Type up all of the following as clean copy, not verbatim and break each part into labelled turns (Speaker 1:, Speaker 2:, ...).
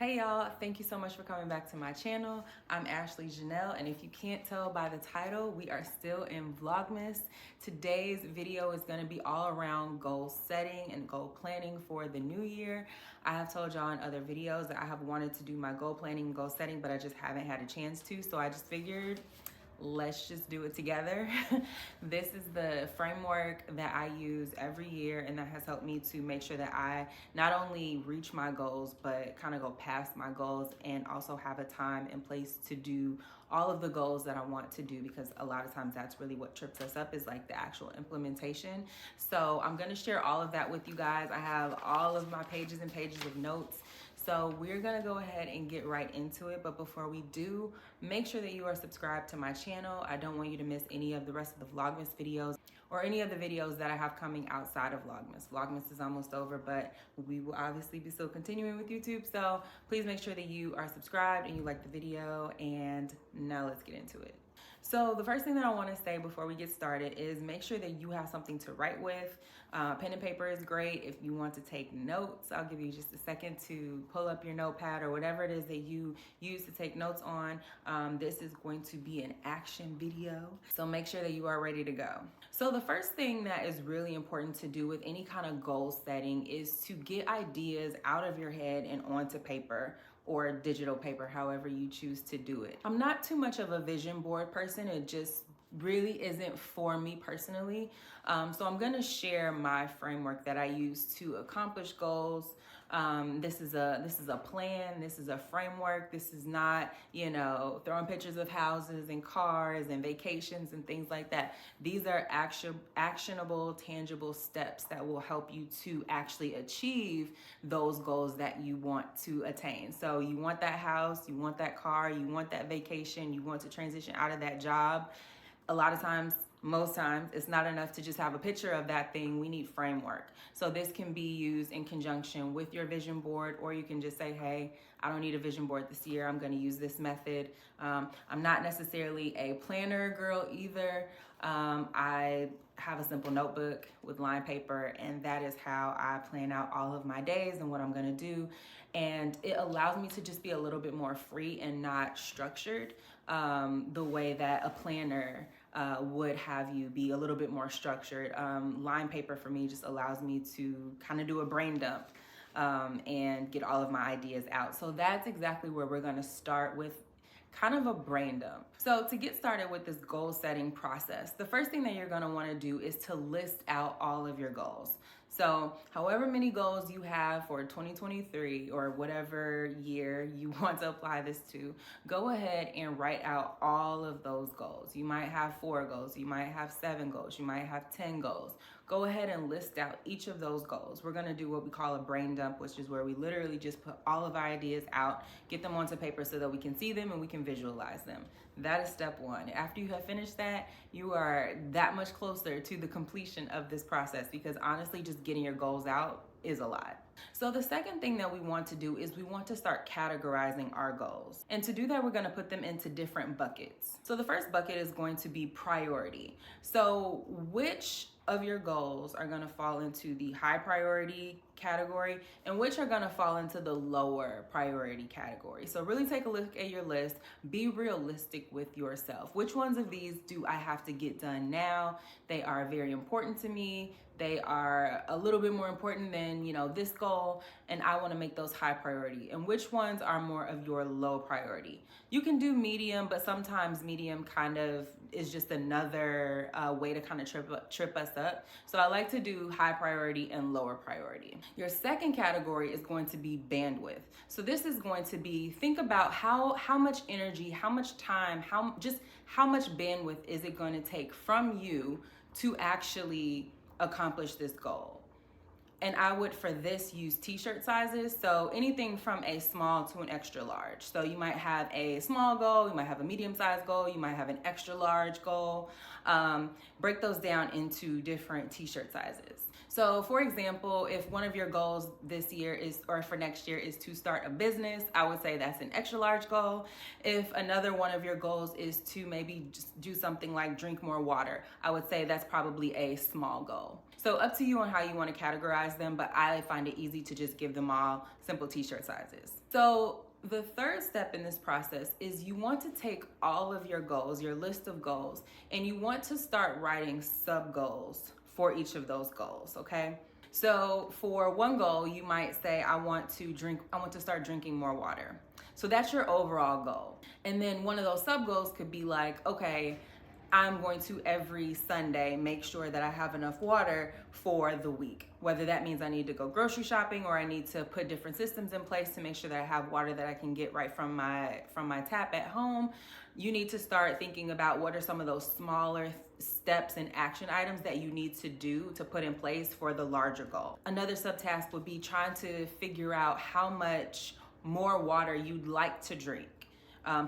Speaker 1: Hey y'all, thank you so much for coming back to my channel. I'm Ashley Janelle, and if you can't tell by the title, we are still in Vlogmas. Today's video is gonna be all around goal setting and goal planning for the new year. I have told y'all in other videos that I have wanted to do my goal planning and goal setting, but I just haven't had a chance to, so I just figured let's just do it together. This is the framework that I use every year, and that has helped me to make sure that I not only reach my goals, but kind of go past my goals and also have a time and place to do all of the goals that I want to do, because a lot of times that's really what trips us up, is like the actual implementation. So I'm gonna share all of that with you guys. I have all of my pages and pages of notes. So we're gonna go ahead and get right into it. But before we do, make sure that you are subscribed to my channel. I don't want you to miss any of the rest of the Vlogmas videos or any of the videos that I have coming outside of Vlogmas. Vlogmas is almost over, but we will obviously be still continuing with YouTube. So please make sure that you are subscribed and you like the video. And now let's get into it. So the first thing that I want to say before we get started is make sure that you have something to write with. Pen and paper is great. If you want to take notes, I'll give you just a second to pull up your notepad or whatever it is that you use to take notes on. This is going to be an action video, so make sure that you are ready to go. So the first thing that is really important to do with any kind of goal setting is to get ideas out of your head and onto paper or digital paper, however you choose to do it. I'm not too much of a vision board person. It just really isn't for me personally. So I'm gonna share my framework that I use to accomplish goals. This is a plan. This is a framework. This is not, throwing pictures of houses and cars and vacations and things like that. These are actionable, tangible steps that will help you to actually achieve those goals that you want to attain. So you want that house, you want that car, you want that vacation, you want to transition out of that job. A lot of times, most times, it's not enough to just have a picture of that thing. We need framework. So this can be used in conjunction with your vision board, or you can just say, hey, I don't need a vision board this year. I'm gonna use this method. I'm not necessarily a planner girl either. I have a simple notebook with lined paper, and that is how I plan out all of my days and what I'm gonna do. And it allows me to just be a little bit more free and not structured, the way that a planner would have you be a little bit more structured. Line paper for me just allows me to kind of do a brain dump and get all of my ideas out. So that's exactly where we're gonna start, with kind of a brain dump. So to get started with this goal setting process, the first thing that you're gonna wanna do is to list out all of your goals. So however many goals you have for 2023 or whatever year you want to apply this to, go ahead and write out all of those goals. You might have 4 goals, you might have 7 goals, you might have 10 goals. Go ahead and list out each of those goals. We're gonna do what we call a brain dump, which is where we literally just put all of our ideas out, get them onto paper so that we can see them and we can visualize them. That is step 1. After you have finished that, you are that much closer to the completion of this process, because honestly, just getting your goals out is a lot. So the second thing that we want to do is we want to start categorizing our goals. And to do that, we're going to put them into different buckets. So the first bucket is going to be priority. So which of your goals are going to fall into the high priority category and which are going to fall into the lower priority category? So really take a look at your list, be realistic with yourself. Which ones of these do I have to get done now? They are very important to me. They are a little bit more important than, this goal, and I want to make those high priority. And which ones are more of your low priority? You can do medium, but sometimes medium kind of is just another way to kind of trip us up. So I like to do high priority and lower priority. Your second category is going to be bandwidth. So this is going to be, think about how much energy, how much time, how much bandwidth is it going to take from you to actually accomplish this goal. And I would, for this, use t-shirt sizes. So anything from a small to an extra large. So you might have a small goal, you might have a medium-sized goal, you might have an extra large goal. Break those down into different t-shirt sizes. So for example, if one of your goals this year is, or for next year, is to start a business, I would say that's an extra large goal. If another one of your goals is to maybe just do something like drink more water, I would say that's probably a small goal. So up to you on how you want to categorize them, but I find it easy to just give them all simple t-shirt sizes. So the third step in this process is you want to take all of your goals, your list of goals, and you want to start writing sub-goals for each of those goals, okay? So for one goal, you might say, I want to start drinking more water. So that's your overall goal. And then one of those sub-goals could be like, okay, I'm going to every Sunday make sure that I have enough water for the week. Whether that means I need to go grocery shopping or I need to put different systems in place to make sure that I have water that I can get right from my tap at home. You need to start thinking about what are some of those smaller steps and action items that you need to do to put in place for the larger goal. Another subtask would be trying to figure out how much more water you'd like to drink.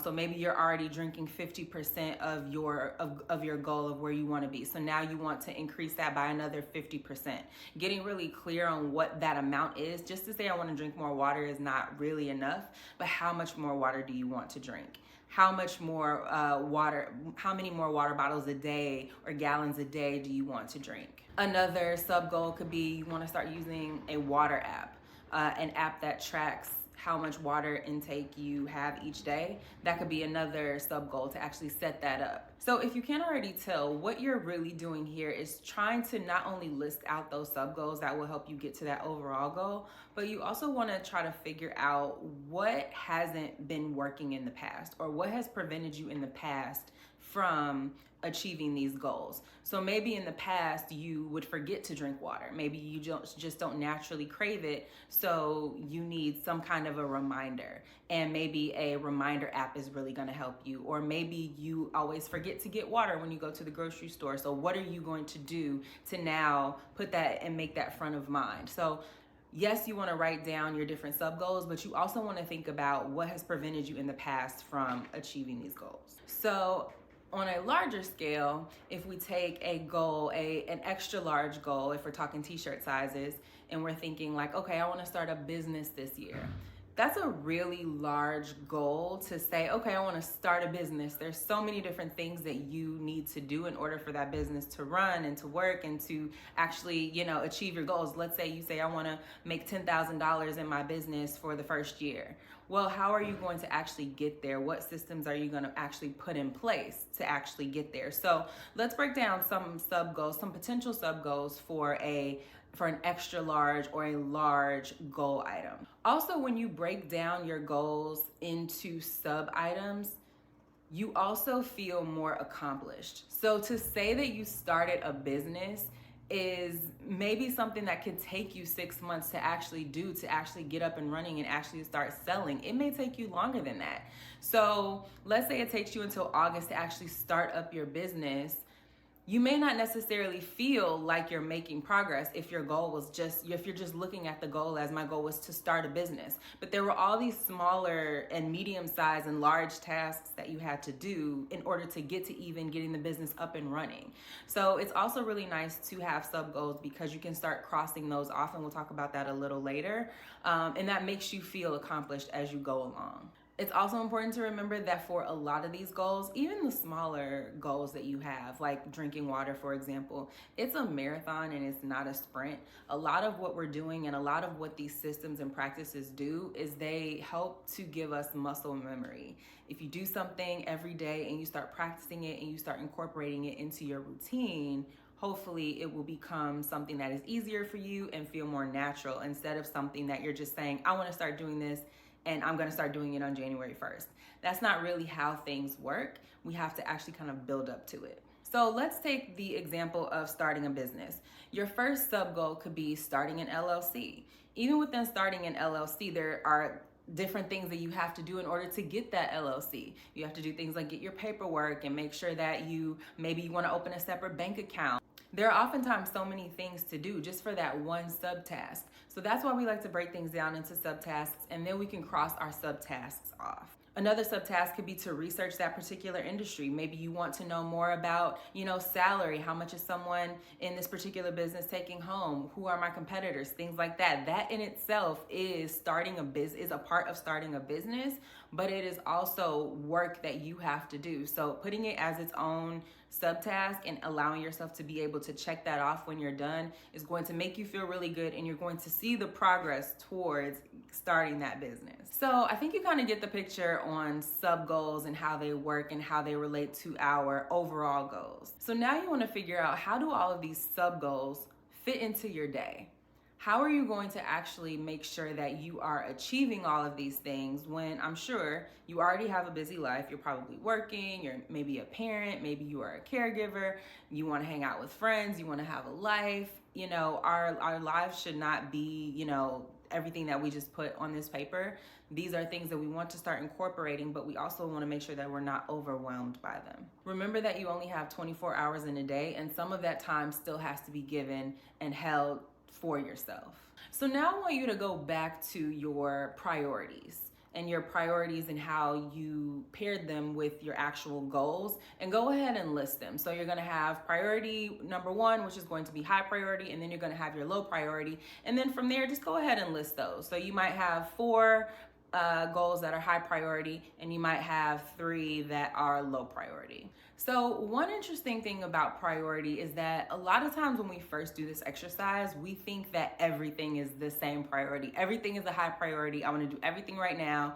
Speaker 1: So maybe you're already drinking 50% of your goal of where you want to be. So now you want to increase that by another 50%. Getting really clear on what that amount is. Just to say I want to drink more water is not really enough, but how much more water do you want to drink? How much more how many more water bottles a day or gallons a day do you want to drink? Another sub goal could be you want to start using a water app, an app that tracks how much water intake you have each day. That could be another sub goal to actually set that up. So if you can't already tell, what you're really doing here is trying to not only list out those sub goals that will help you get to that overall goal, but you also want to try to figure out what hasn't been working in the past or what has prevented you in the past from achieving these goals. So maybe in the past you would forget to drink water. Maybe you just don't naturally crave it, so you need some kind of a reminder. And maybe a reminder app is really going to help you. Or maybe you always forget to get water when you go to the grocery store. So what are you going to do to now put that and make that front of mind? So yes, you want to write down your different sub goals, but you also want to think about what has prevented you in the past from achieving these goals. So on a larger scale, if we take a goal, an extra large goal, if we're talking t-shirt sizes, and we're thinking like, okay, I want to start a business this year. That's a really large goal to say, okay, I want to start a business. There's so many different things that you need to do in order for that business to run and to work and to actually, achieve your goals. Let's say you say, I want to make $10,000 in my business for the first year. Well, how are you going to actually get there? What systems are you going to actually put in place to actually get there? So let's break down some sub goals, some potential sub goals for an extra large or a large goal item. Also, when you break down your goals into sub items, you also feel more accomplished. So to say that you started a business is maybe something that could take you 6 months to actually do, to actually get up and running and actually start selling. It may take you longer than that. So let's say it takes you until August to actually start up your business. You may not necessarily feel like you're making progress if your goal was if you're just looking at the goal as my goal was to start a business. But there were all these smaller and medium-sized and large tasks that you had to do in order to get to even getting the business up and running. So it's also really nice to have sub goals because you can start crossing those off, and we'll talk about that a little later. And that makes you feel accomplished as you go along. It's also important to remember that for a lot of these goals, even the smaller goals that you have, like drinking water, for example, it's a marathon and it's not a sprint. A lot of what we're doing and a lot of what these systems and practices do is they help to give us muscle memory. If you do something every day and you start practicing it and you start incorporating it into your routine, hopefully it will become something that is easier for you and feel more natural instead of something that you're just saying, I want to start doing this and I'm going to start doing it on January 1st. That's not really how things work. We have to actually kind of build up to it. So let's take the example of starting a business. Your first sub goal could be starting an LLC. Even within starting an LLC, there are different things that you have to do in order to get that LLC. You have to do things like get your paperwork and make sure that maybe you want to open a separate bank account. There are oftentimes so many things to do just for that one subtask. So that's why we like to break things down into subtasks, and then we can cross our subtasks off. Another subtask could be to research that particular industry. Maybe you want to know more about, salary. How much is someone in this particular business taking home? Who are my competitors? Things like that. That in itself is a part of starting a business, but it is also work that you have to do. So putting it as its own subtask and allowing yourself to be able to check that off when you're done is going to make you feel really good, and you're going to see the progress towards starting that business. So I think you kind of get the picture on sub goals and how they work and how they relate to our overall goals. So now you want to figure out, how do all of these sub goals fit into your day? How are you going to actually make sure that you are achieving all of these things when I'm sure you already have a busy life? You're probably working, you're maybe a parent, maybe you are a caregiver, you want to hang out with friends, you want to have a life. Our lives should not be, everything that we just put on this paper. These are things that we want to start incorporating, but we also want to make sure that we're not overwhelmed by them. Remember that you only have 24 hours in a day, and some of that time still has to be given and held for yourself. So now I want you to go back to your priorities and how you paired them with your actual goals, and go ahead and list them. So you're going to have priority number 1, which is going to be high priority, and then you're going to have your low priority. And then from there, just go ahead and list those. So you might have 4 goals that are high priority, and you might have 3 that are low priority. So one interesting thing about priority is that a lot of times when we first do this exercise, we think that everything is the same priority. Everything is a high priority. I want to do everything right now.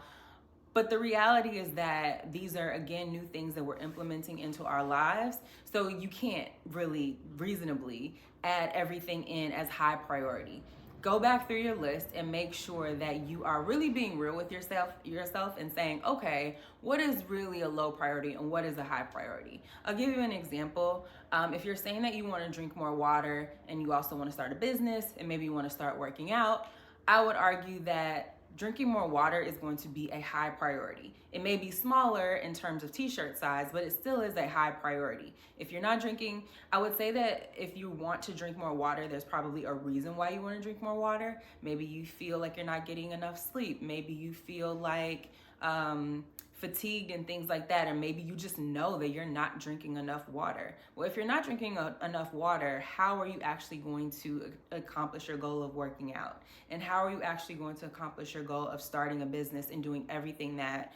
Speaker 1: But the reality is that these are, again, new things that we're implementing into our lives. So you can't really reasonably add everything in as high priority. Go back through your list and make sure that you are really being real with yourself and saying, okay, what is really a low priority and what is a high priority? I'll give you an example. If you're saying that you want to drink more water and you also want to start a business and maybe you want to start working out, I would argue that drinking more water is going to be a high priority. It may be smaller in terms of t-shirt size, but it still is a high priority. If you're not drinking, I would say that if you want to drink more water, there's probably a reason why you want to drink more water. Maybe you feel like you're not getting enough sleep. Maybe you feel like fatigued and things like that, and maybe you just know that you're not drinking enough water. Well, if you're not drinking enough water, how are you actually going to accomplish your goal of working out? And how are you actually going to accomplish your goal of starting a business and doing everything that,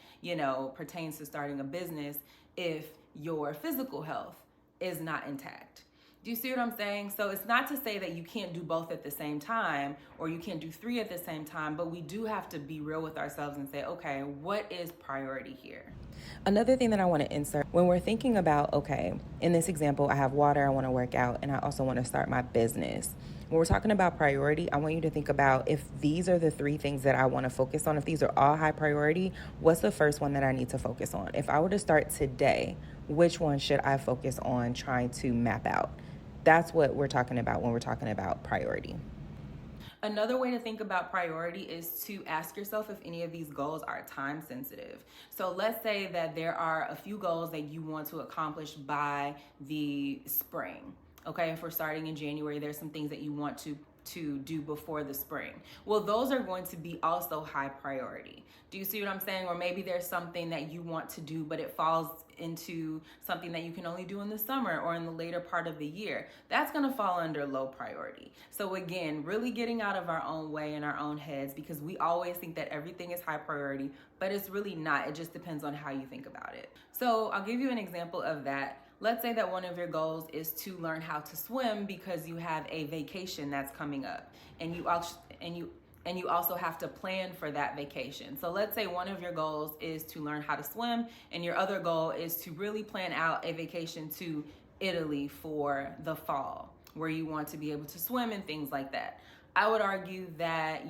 Speaker 1: pertains to starting a business if your physical health is not intact? Do you see what I'm saying? So it's not to say that you can't do both at the same time or you can't do 3 at the same time, but we do have to be real with ourselves and say, okay, what is priority here?
Speaker 2: Another thing that I want to insert, when we're thinking about, okay, in this example, I have water, I want to work out, and I also want to start my business. When we're talking about priority, I want you to think about, if these are the 3 things that I want to focus on, if these are all high priority, what's the first one that I need to focus on? If I were to start today, which one should I focus on trying to map out? That's what we're talking about when we're talking about priority.
Speaker 1: Another way to think about priority is to ask yourself if any of these goals are time sensitive. So let's say that there are a few goals that you want to accomplish by the spring. Okay, if we're starting in January, there's some things that you want to do before the spring. Well, those are going to be also high priority. Do you see what I'm saying? Or maybe there's something that you want to do, but it falls into something that you can only do in the summer or in the later part of the year. That's going to fall under low priority. So again, really getting out of our own way in our own heads, because we always think that everything is high priority, but it's really not. It just depends on how you think about it. So I'll give you an example of that. Let's say that one of your goals is to learn how to swim because you have a vacation that's coming up, and you also have to plan for that vacation. So let's say one of your goals is to learn how to swim, and your other goal is to really plan out a vacation to Italy for the fall, where you want to be able to swim and things like that. I would argue that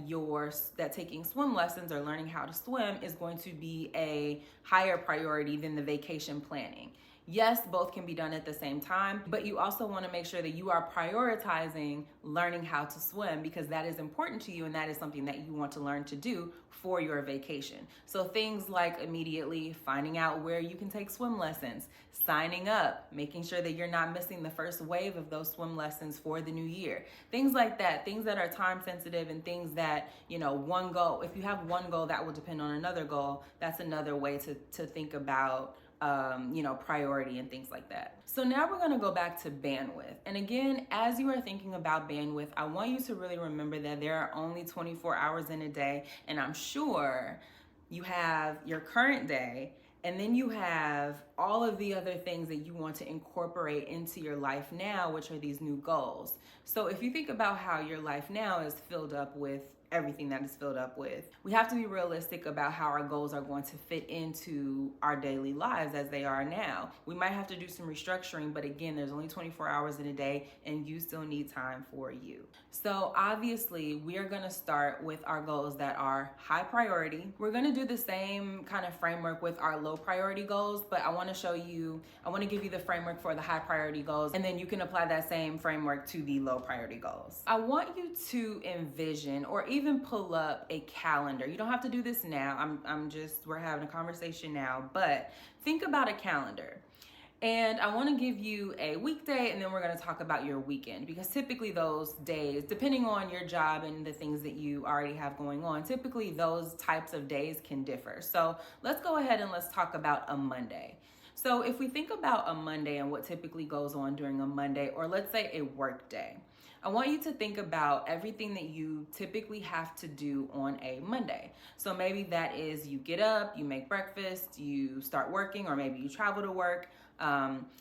Speaker 1: taking swim lessons or learning how to swim is going to be a higher priority than the vacation planning. Yes, both can be done at the same time, but you also want to make sure that you are prioritizing learning how to swim because that is important to you and that is something that you want to learn to do for your vacation. So things like immediately finding out where you can take swim lessons, signing up, making sure that you're not missing the first wave of those swim lessons for the new year. Things like that, things that are time sensitive and things that, one goal, if you have one goal that will depend on another goal, that's another way to think about priority and things like that. So now we're gonna go back to bandwidth. And again, as you are thinking about bandwidth, I want you to really remember that there are only 24 hours in a day. And I'm sure you have your current day, and then you have all of the other things that you want to incorporate into your life now, which are these new goals. So if you think about how your life now is filled up with everything that is filled up with, we have to be realistic about how our goals are going to fit into our daily lives as they are now. We might have to do some restructuring, but again, there's only 24 hours in a day and you still need time for you. So obviously we are gonna start with our goals that are high priority. We're gonna do the same kind of framework with our low priority goals, but I wanna give you the framework for the high priority goals, and then you can apply that same framework to the low priority goals. I want you to envision or even pull up a calendar. You don't have to do this now. We're having a conversation now, but think about a calendar. And I want to give you a weekday, and then we're going to talk about your weekend, because typically those days, depending on your job and the things that you already have going on, typically those types of days can differ. So let's go ahead and let's talk about a Monday. So if we think about a Monday and what typically goes on during a Monday, or let's say a work day, I want you to think about everything that you typically have to do on a Monday. So maybe that is you get up, you make breakfast, you start working, or maybe you travel to work.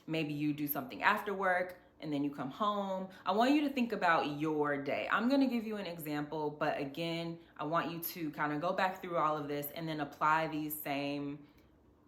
Speaker 1: Maybe you do something after work and then you come home. I want you to think about your day. I'm gonna give you an example, but again, I want you to kind of go back through all of this and then apply these same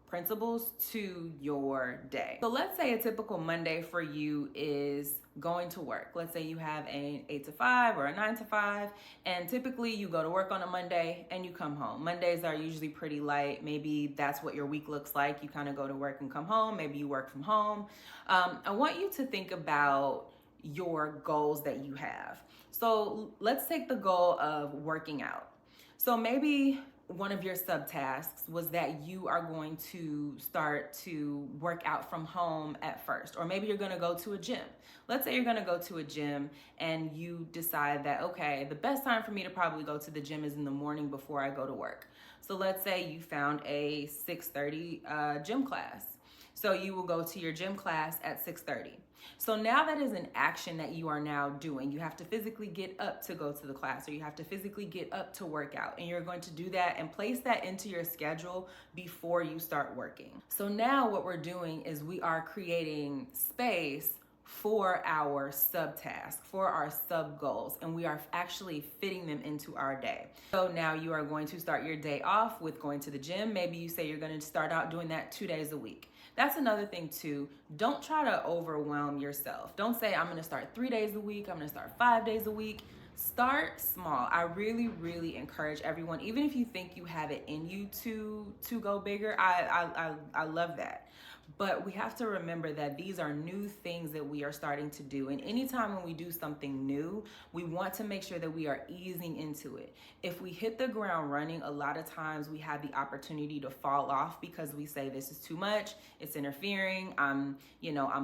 Speaker 1: principles to your day. So let's say a typical Monday for you is going to work. Let's say you have an 8 to 5 or a 9 to 5, and typically you go to work on a Monday and you come home. Mondays are usually pretty light. Maybe that's what your week looks like. You kind of go to work and come home. Maybe you work from home. I want you to think about your goals that you have. So let's take the goal of working out. So maybe one of your subtasks was that you are going to start to work out from home at first, or maybe you're going to go to a gym. Let's say you're going to go to a gym and you decide that, okay, the best time for me to probably go to the gym is in the morning before I go to work. So let's say you found a 6:30 gym class. So you will go to your gym class at 6:30. So now that is an action that you are now doing. You have to physically get up to go to the class, or you have to physically get up to work out. And you're going to do that and place that into your schedule before you start working. So now what we're doing is we are creating space for our subtasks, for our sub goals, and we are actually fitting them into our day. So now you are going to start your day off with going to the gym. Maybe you say you're going to start out doing that 2 days a week. That's another thing too. Don't try to overwhelm yourself. Don't say, I'm going to start 3 days a week. I'm going to start 5 days a week. Start small. I really, really encourage everyone, even if you think you have it in you to go bigger. I love that. But we have to remember that these are new things that we are starting to do. And anytime when we do something new, we want to make sure that we are easing into it. If we hit the ground running, a lot of times we have the opportunity to fall off because we say this is too much, it's interfering, I'm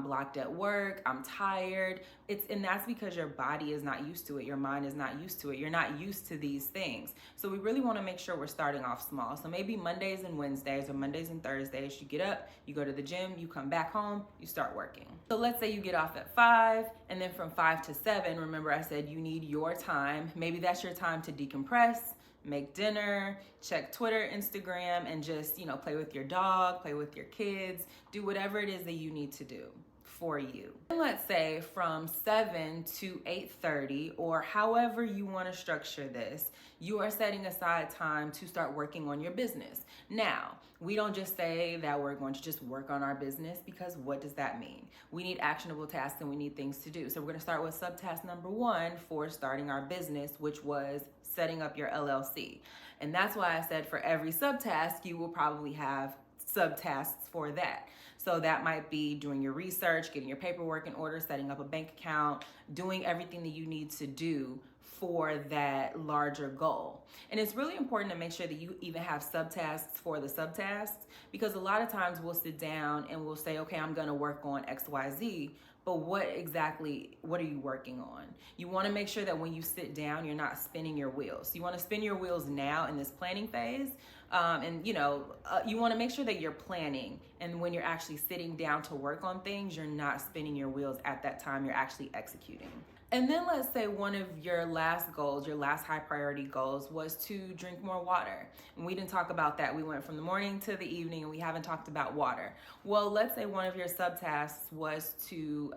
Speaker 1: blocked at work, I'm tired. And that's because your body is not used to it, your mind is not used to it, you're not used to these things. So we really want to make sure we're starting off small. So maybe Mondays and Wednesdays or Mondays and Thursdays, you get up, you go to the gym, you come back home, you start working. So let's say you get off at 5, and then from 5 to 7, remember I said you need your time. Maybe that's your time to decompress, make dinner, check Twitter, Instagram, and just, play with your dog, play with your kids, do whatever it is that you need to do for you. And let's say from 7 to 8:30, or however you want to structure this, you are setting aside time to start working on your business. Now, we don't just say that we're going to just work on our business, because what does that mean? We need actionable tasks and we need things to do. So we're going to start with subtask number 1 for starting our business, which was setting up your LLC. And that's why I said for every subtask, you will probably have subtasks for that. So that might be doing your research, getting your paperwork in order, setting up a bank account, doing everything that you need to do for that larger goal. And it's really important to make sure that you even have subtasks for the subtasks, because a lot of times we'll sit down and we'll say, okay, I'm gonna work on XYZ, but what are you working on? You wanna make sure that when you sit down, you're not spinning your wheels. You wanna spin your wheels now in this planning phase. You wanna make sure that you're planning, and when you're actually sitting down to work on things, you're not spinning your wheels at that time, you're actually executing. And then let's say one of your last goals, your last high priority goals, was to drink more water. And we didn't talk about that. We went from the morning to the evening and we haven't talked about water. Well, let's say one of your subtasks was to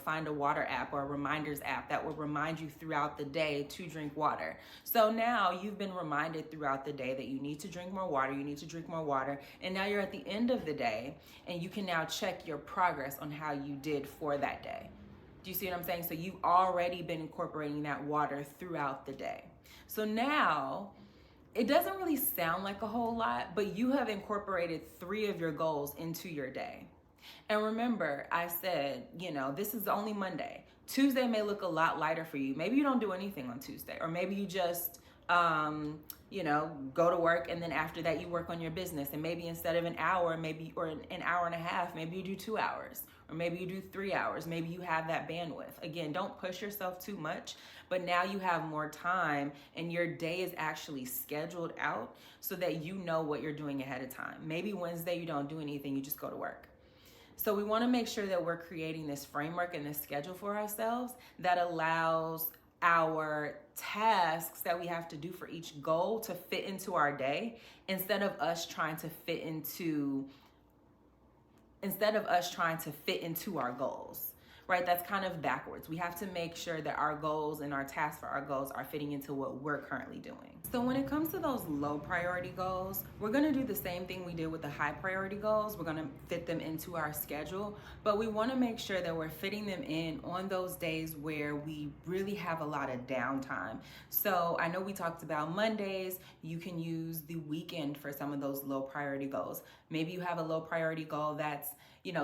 Speaker 1: find a water app or a reminders app that will remind you throughout the day to drink water. So now you've been reminded throughout the day that you need to drink more water, you need to drink more water. And now you're at the end of the day and you can now check your progress on how you did for that day. Do you see what I'm saying? So you've already been incorporating that water throughout the day. So now, it doesn't really sound like a whole lot, but you have incorporated 3 of your goals into your day. And remember, I said, this is only Monday. Tuesday may look a lot lighter for you. Maybe you don't do anything on Tuesday, or maybe you just, go to work, and then after that you work on your business. And maybe instead of an hour, or an hour and a half, maybe you do 2 hours. Or maybe you do 3 hours. Maybe you have that bandwidth. Again, don't push yourself too much, but now you have more time and your day is actually scheduled out so that you know what you're doing ahead of time. Maybe Wednesday you don't do anything, you just go to work. So we want to make sure that we're creating this framework and this schedule for ourselves that allows our tasks that we have to do for each goal to fit into our day, instead of us trying to fit into our goals, right? That's kind of backwards. We have to make sure that our goals and our tasks for our goals are fitting into what we're currently doing. So when it comes to those low priority goals, we're gonna do the same thing we did with the high priority goals. We're gonna fit them into our schedule, but we wanna make sure that we're fitting them in on those days where we really have a lot of downtime. So I know we talked about Mondays. You can use the weekend for some of those low priority goals. Maybe you have a low priority goal that's,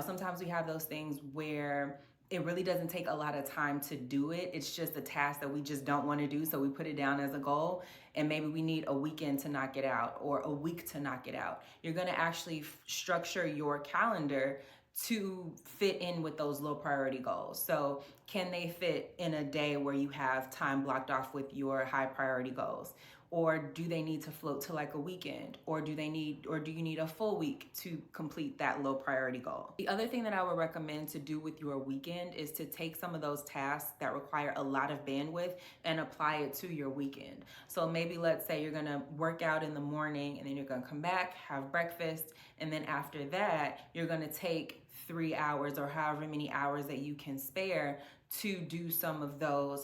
Speaker 1: sometimes we have those things where it really doesn't take a lot of time to do it. It's just a task that we just don't want to do, so we put it down as a goal, and maybe we need a weekend to knock it out or a week to knock it out. You're going to actually structure your calendar to fit in with those low priority goals. So can they fit in a day where you have time blocked off with your high priority goals? Or do they need to float to like a weekend? Or do you need a full week to complete that low priority goal? The other thing that I would recommend to do with your weekend is to take some of those tasks that require a lot of bandwidth and apply it to your weekend. So maybe let's say you're gonna work out in the morning, and then you're gonna come back, have breakfast, and then after that, you're gonna take 3 hours or however many hours that you can spare to do some of those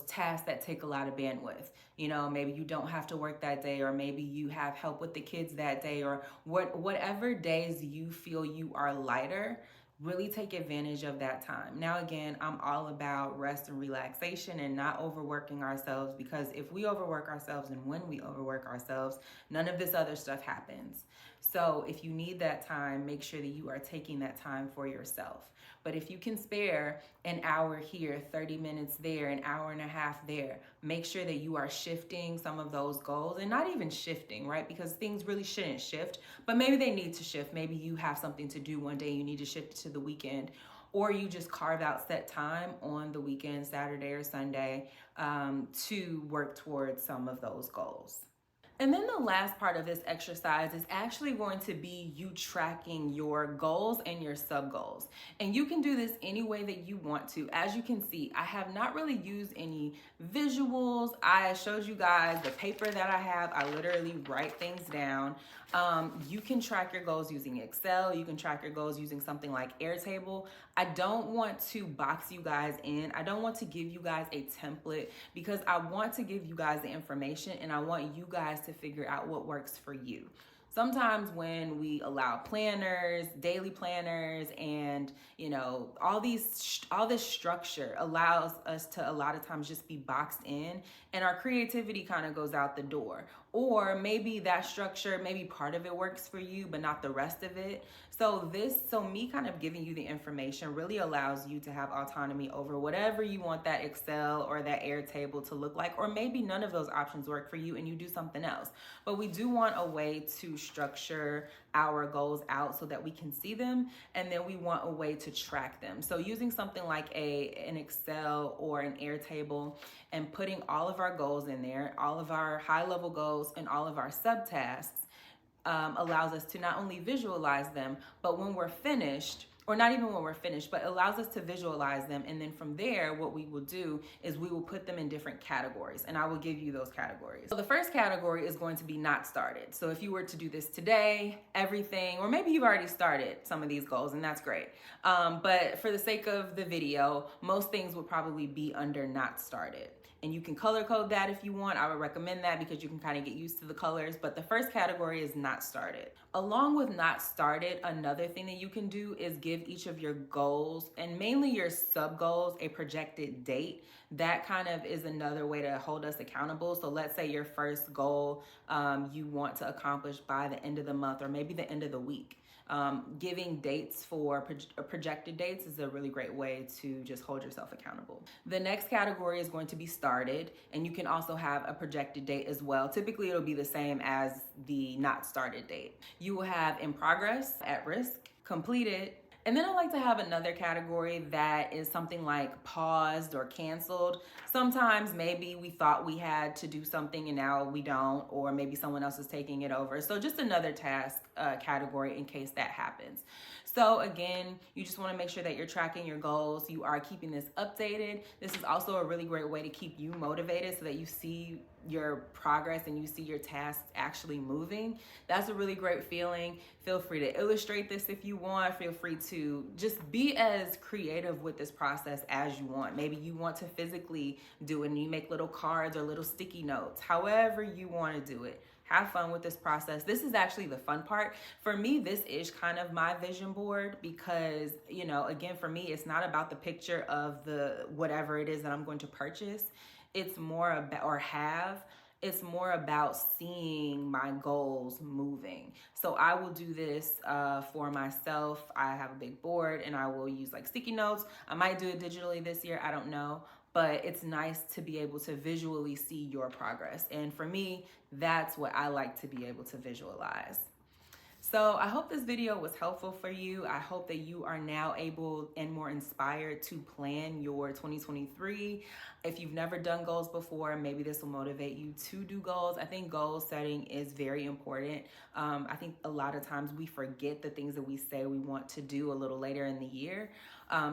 Speaker 1: tasks that take a lot of bandwidth. Maybe you don't have to work that day, or maybe you have help with the kids that day, or whatever days you feel you are lighter, really take advantage of that time. Now, again, I'm all about rest and relaxation and not overworking ourselves, because if we overwork ourselves and when we overwork ourselves, none of this other stuff happens. So if you need that time, make sure that you are taking that time for yourself. But if you can spare an hour here, 30 minutes there, an hour and a half there, make sure that you are shifting some of those goals, and not even shifting, right? Because things really shouldn't shift, but maybe they need to shift. Maybe you have something to do one day, you need to shift it to the weekend, or you just carve out set time on the weekend, Saturday or Sunday, to work towards some of those goals. And then the last part of this exercise is actually going to be you tracking your goals and your sub goals. And you can do this any way that you want to. As you can see, I have not really used any visuals. I showed you guys the paper that I have. I literally write things down. You can track your goals using Excel. You can track your goals using something like Airtable. I don't want to box you guys in. I don't want to give you guys a template, because I want to give you guys the information and I want you guys to figure out what works for you. Sometimes when we allow planners, daily planners, and all this structure allows us to a lot of times just be boxed in, and our creativity kind of goes out the door. Or maybe that structure, maybe part of it works for you, but not the rest of it. So me kind of giving you the information really allows you to have autonomy over whatever you want that Excel or that Airtable to look like, or maybe none of those options work for you and you do something else. But we do want a way to structure our goals out so that we can see them, and then we want a way to track them. So using something like an Excel or an Airtable and putting all of our goals in there, all of our high-level goals and all of our subtasks, allows us to not only visualize them, but when we're finished, or not even when we're finished, but allows us to visualize them. And then from there, what we will do is we will put them in different categories, and I will give you those categories. So the first category is going to be not started. So if you were to do this today, everything, or maybe you've already started some of these goals, and that's great. But for the sake of the video, most things would probably be under not started. And you can color code that if you want. I would recommend that because you can kind of get used to the colors. But the first category is not started. Along with not started, another thing that you can do is give each of your goals, and mainly your sub goals, a projected date. That kind of is another way to hold us accountable. So let's say your first goal you want to accomplish by the end of the month, or maybe the end of the week. Giving dates for projected dates is a really great way to just hold yourself accountable. The next category is going to be started, and you can also have a projected date as well. Typically, it'll be the same as the not started date. You will have in progress, at risk, completed. And then I like to have another category that is something like paused or canceled. Sometimes maybe we thought we had to do something and now we don't, or maybe someone else is taking it over. So just another task category in case that happens. So again, you just want to make sure that you're tracking your goals. You are keeping this updated. This is also a really great way to keep you motivated so that you see your progress and you see your tasks actually moving. That's a really great feeling. Feel free to illustrate this if you want. Feel free to just be as creative with this process as you want. Maybe you want to physically do it and you make little cards or little sticky notes. However you want to do it. Have fun with this process. This is actually the fun part. For me, this is kind of my vision board because, you know, again, for me, it's not about the picture of the whatever it is that I'm going to purchase. It's more about, it's more about seeing my goals moving. So I will do this for myself. I have a big board and I will use like sticky notes. I might do it digitally this year. I don't know. But it's nice to be able to visually see your progress. And for me, that's what I like to be able to visualize. So I hope this video was helpful for you. I hope that you are now able and more inspired to plan your 2023. If you've never done goals before, maybe this will motivate you to do goals. I think goal setting is very important. I think a lot of times we forget the things that we say we want to do a little later in the year.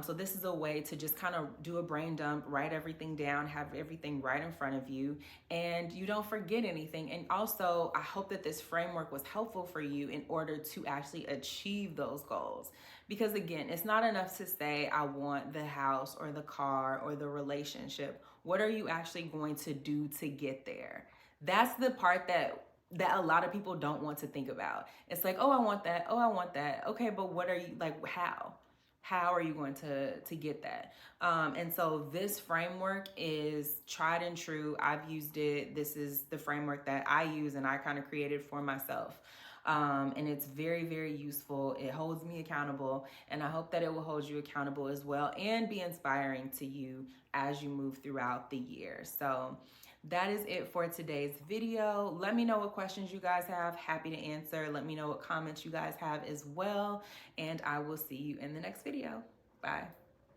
Speaker 1: So this is a way to just kind of do a brain dump, write everything down, have everything right in front of you, and you don't forget anything. And also, I hope that this framework was helpful for you in order to actually achieve those goals. Because again, it's not enough to say, I want the house or the car or the relationship. What are you actually going to do to get there? That's the part that a lot of people don't want to think about. It's like, oh, I want that. Oh, I want that. Okay, but what are you, like, how? How are you going to get that? And so this framework is tried and true. I've used it. This is the framework that I use and I kind of created for myself. And it's very, very useful. It holds me accountable, and I hope that it will hold you accountable as well and be inspiring to you as you move throughout the year. So that is it for today's video. Let me know what questions you guys have. Happy to answer. Let me know what comments you guys have as well. And I will see you in the next video. Bye.